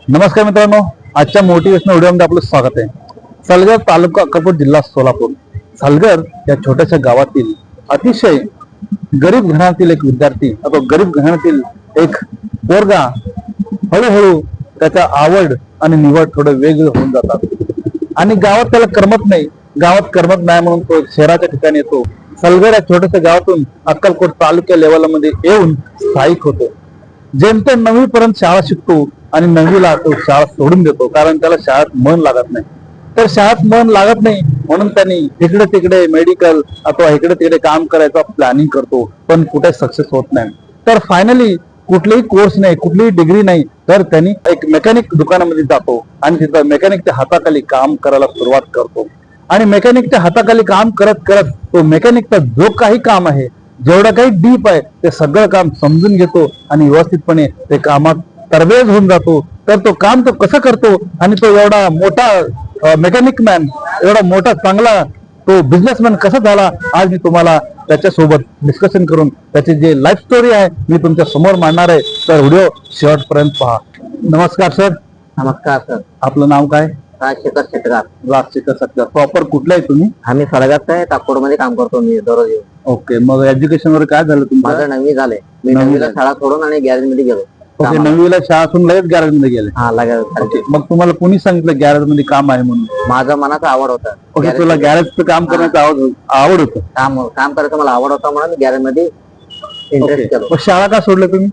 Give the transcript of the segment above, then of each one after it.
नमस्कार मित्रांनो, आजच्या मोटिवेशनल व्हिडिओमध्ये आपलं स्वागत आहे। सलगर तालुका अक्कलकोट जिल्हा सोलापूर। सलगर या छोट्याशा गावातील अतिशय गरीब घराण्यातील एक विद्यार्थी अथवा गरीब घराण्यातील एक पोरगा हळूहळू त्याच्या आवड आणि निवड थोडं वेगळं होऊन जातात आणि गावात त्याला करमत नाही म्हणून तो शहराच्या ठिकाणी येतो। सलगर या छोट्याशा गावातून अक्कलकोट तालुक्या लेवलमध्ये येऊन स्थायिक होतो। जेमतेम 9वी पर्यंत शाळा शिकतो आणि 9वीला तो शाळा सोडून देतो, कारण त्याला शाळेत मन लागत नाही। तर शाळेत मन लागत नाही म्हणून त्यांनी इकडे तिकडे मेडिकल अथवा इकडे तिकडे काम करायचा प्लॅनिंग करतो, पण कुठे सक्सेस होत नाही। तर फायनली कुठलेही कोर्स नाही, कुठलीही डिग्री नाही, तर त्यांनी एक मेकॅनिक दुकानामध्ये जातो आणि तिथं मेकॅनिकच्या हाताखाली काम करायला सुरुवात करतो। आणि मेकॅनिकच्या हाताखाली काम करत करत तो मेकॅनिकचा जो काही काम आहे, जेवढं काही डीप आहे, ते सगळं काम समजून घेतो आणि व्यवस्थितपणे ते कामात तरबेज होऊन जातो। तर तो काम तो कसं करतो आणि तो एवढा मोठा मेकॅनिक मॅन, एवढा मोठा चांगला तो बिझनेसमॅन कसा झाला, आज मी तुम्हाला त्याच्यासोबत डिस्कशन करून त्याची जे लाईफ स्टोरी आहे मी तुमच्या समोर मांडणार आहे। तर व्हिडिओ शेवटपर्यंत पहा। नमस्कार सर। नमस्कार सर। आपलं नाव काय? राजशेखर शेटगार। राजशेखर शेटगार। प्रॉपर कुठला आहे तुम्ही? आम्ही सळगावचा आहे, ताकोड मध्ये काम करतो मी दररोज येऊन। ओके, मग एज्युकेशन वगैरे काय झालं तुमचं? माझं 9वी झालंय। मी 9वीला शाळा सोडून आणि गॅरेज मध्ये गेलो। ओके, 9वीला शाळा सोडून लगेच गॅरेज मध्ये गेले? हा, लगेच। ओके, मग तुम्हाला कोणी सांगितलं गॅरेज मध्ये काम आहे म्हणून? माझं मनाचा आवड होता। ओके, तुला गॅरेजचं काम करण्याचं आवड होतं? काम करायचं मला आवड होता म्हणून गॅरेज मध्ये इंटरेस्ट केलो। मग शाळा का सोडलं तुम्ही?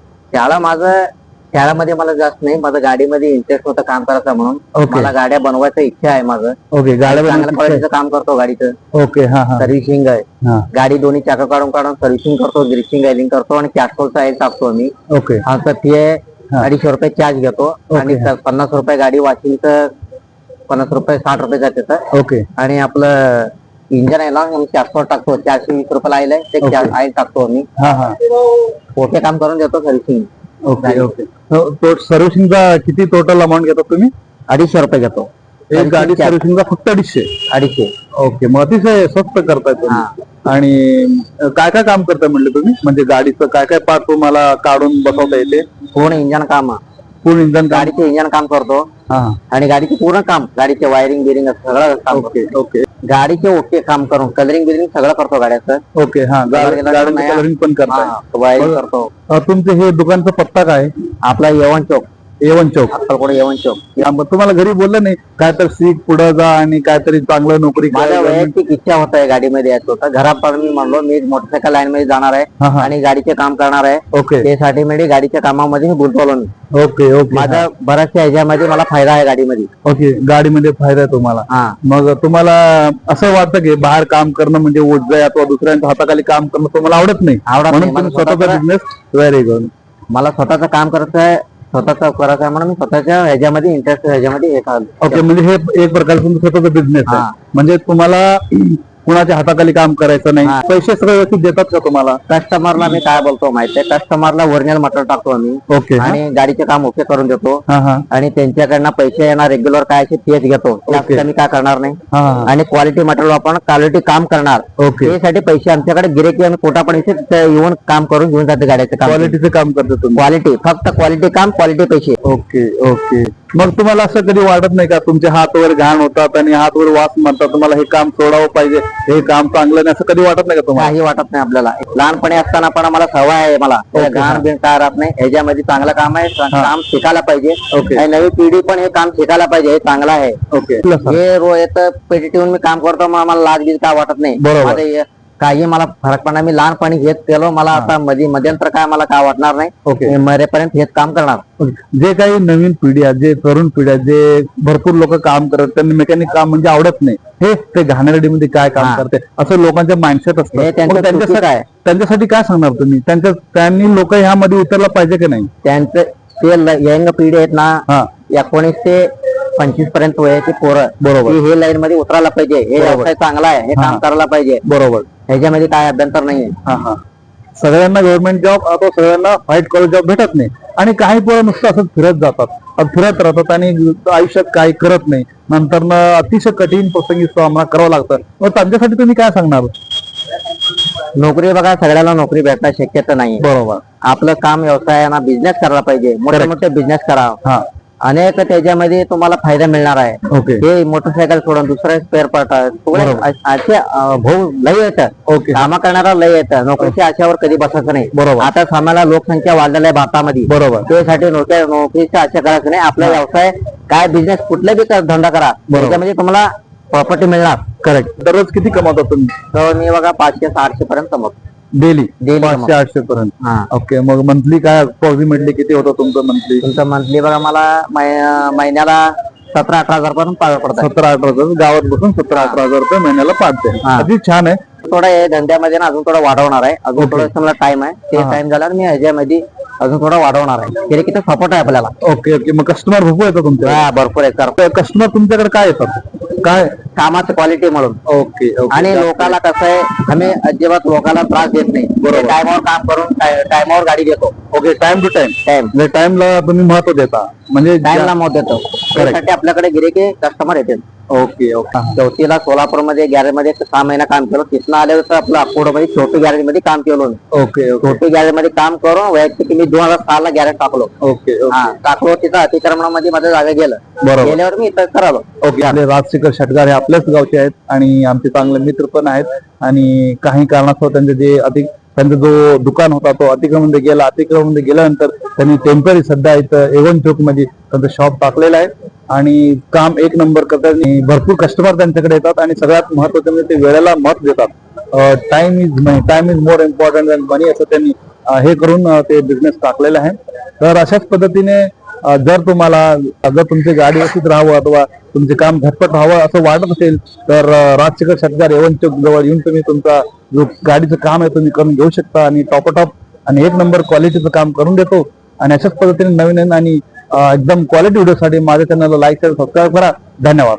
शाळामध्ये मला जास्त नाही, माझं गाडीमध्ये इंटरेस्ट होता काम करायचा म्हणून। मला गाड्या बनवायचं इच्छा आहे माझं। ओके, गाड्या चांगल्या क्वालिटीचं काम करतो गाडीचं। ओके, हा हा। सर्व्हिसिंग आहे, गाडी दोन्ही चाकं काढून सर्व्हिसिंग करतो, ग्रिपिंग आयलिंग करतो आणि कॅस्ट्रोलचा ऑइल टाकतो आम्ही। ओके, आमचं फी आहे 250 रुपये चार्ज घेतो आणि 50 रुपये गाडी वाचली तर 50 रुपये 60 रुपये जाते। ओके, आणि आपलं इंजन आहे ना, कॅस्ट्रोल टाकतो, 420 रुपये आईल आहे ते ऑइल टाकतो आम्ही। हा हा। ओके, काम करून देतो सर्व्हिसिंग। ओके ओके, तो सर्व्हिसिंगचा किती टोटल अमाऊंट घेतो तुम्ही? 250 रुपये घेतो एक गाडी सर्व्हिसिंगचा, फक्त 250? ओके, मग अतिशय स्वस्त करताय तुम्ही। आणि काय काय काम करताय म्हणले तुम्ही? म्हणजे गाडीचं काय काय पार्ट तुम्हाला काढून बसवता येते? पूर्ण इंजन काम, पूर्ण इंजन, गाडीचे इंजन काम करतो आणि गाडीचे पूर्ण काम, गाडीचे वायरिंग बिरिंग सगळं काम। ओके ओके, गाडीचे ओके काम करून कलरिंग बिरिंग सगळं करतो गाड्याचं। ओके, हा, गाडीचं कलरिंग पण करताय, वायरिंग करतो। तुमचे हे दुकानचा पत्ता काय? आपला येवण चौक, येवण चौक, अक्कलकोट येवण चौक। तुम्हाला घरी बोललं नाही काय तर शिक, पुढे जा आणि काहीतरी चांगलं नोकरी कर? माझ्या वैयक्तिक इच्छा होत आहे गाडीमध्ये यायचं होतं। घरापर्यंत मी म्हणलो मी मोटरसायकल लाईन मध्ये जाणार आहे आणि गाडीचे काम करणार आहे। ओके, त्यासाठी मी गाडीच्या कामामध्ये मी गुंतवलो मी। ओके ओके, माझा बऱ्याचशा ह्याच्यामध्ये मला फायदा आहे गाडीमध्ये। ओके, गाडीमध्ये फायदा आहे तुम्हाला। मग तुम्हाला असं वाटतं की बाहेर काम करणं म्हणजे ओझ अथवा दुसऱ्यांच्या हाताखाली काम करणं तुम्हाला आवडत नाही, म्हणून तुम्ही स्वतःचा बिझनेस? Very good. मला स्वतःचं काम करायचं आहे, स्वतःच करायचं आहे म्हणून मी स्वतःच्या ह्याच्यामध्ये इंटरेस्ट ह्याच्यामध्ये एक आलो। ओके, म्हणजे हे एक प्रकारचा स्वतःचा बिझनेस आहे, म्हणजे तुम्हाला कुणाच्या हाताखाली काम करायचं नाही। पैसे सगळे व्यवस्थित देतात का तुम्हाला? कस्टमरला मी काय बोलतो माहितीये, कस्टमरला ओरिजिनल मटेरियल टाकतो आम्ही। ओके, आणि गाडीचे काम ओके करून देतो आणि त्यांच्याकडनं पैसे येणार रेग्युलर काय तेच घेतो, मी काय करणार नाही। आणि क्वालिटी मटेरियल आपण क्वालिटी काम करणार, त्यासाठी पैसे आमच्याकडे गिरेकी आम्ही कोटापडीचे येऊन काम करून घेऊन जाते गाड्याचं काम। क्वालिटीचं काम करतो तुम्ही? क्वालिटी, फक्त क्वालिटी काम, क्वालिटी पैसे। ओके ओके, मग तुम्हाला असं कधी वाटत नाही का तुमचे हात वर घाण होतात आणि हात वर वास मारतात, तुम्हाला हे काम सोडावं पाहिजे, हे काम चांगलं नाही, असं कधी वाटत नाही का तुम्हाला? काही वाटत नाही आपल्याला। लहानपणी असताना पण आम्हाला सवय आहे, मला घाण बिण काय राहत नाही। ह्याच्यामध्ये चांगलं काम आहे, काम शिकायला पाहिजे। आणि नवी पिढी पण हे काम शिकायला पाहिजे, हे चांगलं आहे। ओके, हे रोज पेटी ठेवून मी काम करतो, मला लाज बीज काय वाटत नाही। माझं काही मला फरक पडणार, मी लहानपणी हेच केलो, मला आता मध्यंतर काय मला काय वाटणार नाही। ओके, मरेपर्यंत हेच काम करणार। जे काही नवीन पिढी आहे, जे तरुण पिढी आहे, जे भरपूर लोक काम करतात, त्यांनी मेकॅनिक काम म्हणजे आवडत नाही, हे ते घाणेरडीमध्ये काय काम करते असं लोकांच्या माइंडसेट असतं। त्यांच्यासाठी काय सांगणार तुम्ही? त्यांनी लोक ह्यामध्ये उतरला पाहिजे की नाही? त्यांचं ते यंग पिढी आहेत ना, 19 ते 25 पर्यंत वयाची पोरं, बरोबर, हे लाईन मध्ये उतरायला पाहिजे। हे व्यवसाय चांगला आहे, हे काम करायला पाहिजे, बरोबर, ह्याच्यामध्ये काय अभ्यंतर नाहीये। सगळ्यांना गव्हर्नमेंट जॉब अथवा सगळ्यांना व्हाईट कॉलर जॉब भेटत नाही आणि काही पोरं नुसतं असं फिरत जातात, फिरत राहतात आणि आयुष्यात काही करत नाही, नंतर अतिशय कठीण प्रसंगी सामना करावा लागतं। मग त्यांच्यासाठी तुम्ही काय सांगणार? नोकरी बघा, सगळ्याला नोकरी भेटणं शक्यता नाही, बरोबर। आपलं काम व्यवसायाना बिझनेस करायला पाहिजे, मोठे मोठे बिझनेस करावं। अनेक त्याच्यामध्ये तुम्हाला फायदा मिळणार आहे. ओके हे मोटरसायकल सोडून दुसरे स्पेअर पार्ट असे भाऊ लय येतात. ओके कामा करणारा लय येतं. नोकरीच्या आशावर कधी बसायचं नाही. बरोबर. आता आम्हाला लोकसंख्या वाढलेल्या आहे भारतामध्ये. बरोबर. त्यासाठी नोकरीची आशा करायचं नाही. आपला व्यवसाय काय बिझनेस कुठला बी धंदा करा, त्याच्यामध्ये तुम्हाला प्रॉपर्टी मिळणार. करेक्ट. दररोज किती कमावता तुम्ही? तर मी बघा 500-600 पर्यंत कमवतो डेली? Daily 500-800 पर्यंत. हा. ओके. मग मंथली काय अप्रॉक्सिमेटली किती होतं तुमचं मंथली? तुमचं मंथली बघा मला महिन्याला 17-18 हजार पर्यंत पडतात. 17-18 हजार गावात बसून 17-18 रुपये महिन्याला पाडते. हा. अगदी छान आहे. थोडा हे धंद्यामध्ये ना अजून थोडं वाढवणार आहे. अजून Okay. थोडं मला टाइम आहे. ते टाइम झाल्यावर मी ह्याच्यामध्ये अजून थोडं वाढवणार आहे. तरी किती सपोर्ट आहे आपल्याला. Okay okay. मग कस्टमर भरपूर येतात तुमच्या? हा, भरपूर आहे सर. कस्टमर तुमच्याकडे काय येतात? काय? कामाचं क्वालिटी म्हणून. Okay okay. आणि लोकांना कसं आहे, आम्ही अजिबात लोकांना त्रास देत नाही. बरोबर. टायमावर काम करून टायमावर गाडी देतो. Okay. Time to time. Time म्हणजे टाइमला तुम्ही महत्व देता. म्हणजे टाइमला मोत देतो. त्यासाठी आपल्याकडे गिरेके कस्टमर येते. Okay okay. चौथीला सोलापूरमध्ये गॅरेज मध्ये 6 महिना काम केलं. तिथनं आल्यावर तर आपलं अकोटमध्ये छोटी गॅरेज मध्ये काम केलं. Okay okay. छोटी गॅरेज मध्ये काम करून वैयक्तिक मी 2006 ला गॅरेज टाकलो. Okay okay. हा, टाकलो. तिथं अतिक्रमणामध्ये माझं जागा गेलं. बरोबर. गेल्यावर मी इथं करालो. ओके. आपले राजशेखर शेटगार हे आपल्याच गावचे आहेत आणि आमचे चांगले मित्र पण आहेत. आणि काही कारणास्तव त्यांचा जो दुकान होता तो अतिक्रमण गेला. अतिक्रमण गेल्यानंतर त्यांनी टेम्पररी सध्या इथं एवन चौक मध्ये त्यांचं शॉप टाकलेलं आहे आणि काम एक नंबर करतात. भरपूर कस्टमर त्यांच्याकडे येतात आणि सगळ्यात महत्वाचं म्हणजे ते वेळेला महत्व देतात. Time is more important than money असं त्यांनी हे करून ते बिझनेस टाकलेलं आहे. तर अशाच पद्धतीने जर तुमची गाडी व्यवस्थित राहावं अथवा तुमचे काम झटपट व्हावं असं वाटत असेल तर राजशेखर शेटगार एवन चौक जवळ येऊन तुम्ही तुमचा जो गाडीचं काम आहे तुम्ही करून घेऊ शकता आणि टॉप आणि एक नंबर क्वालिटीचं काम करून देतो. आणि अशाच पद्धतीने नवीन आणि एकदम क्वालिटी व्हिडिओसाठी माझ्या चॅनलला लाईक शेअर सबस्क्राईब करा. धन्यवाद.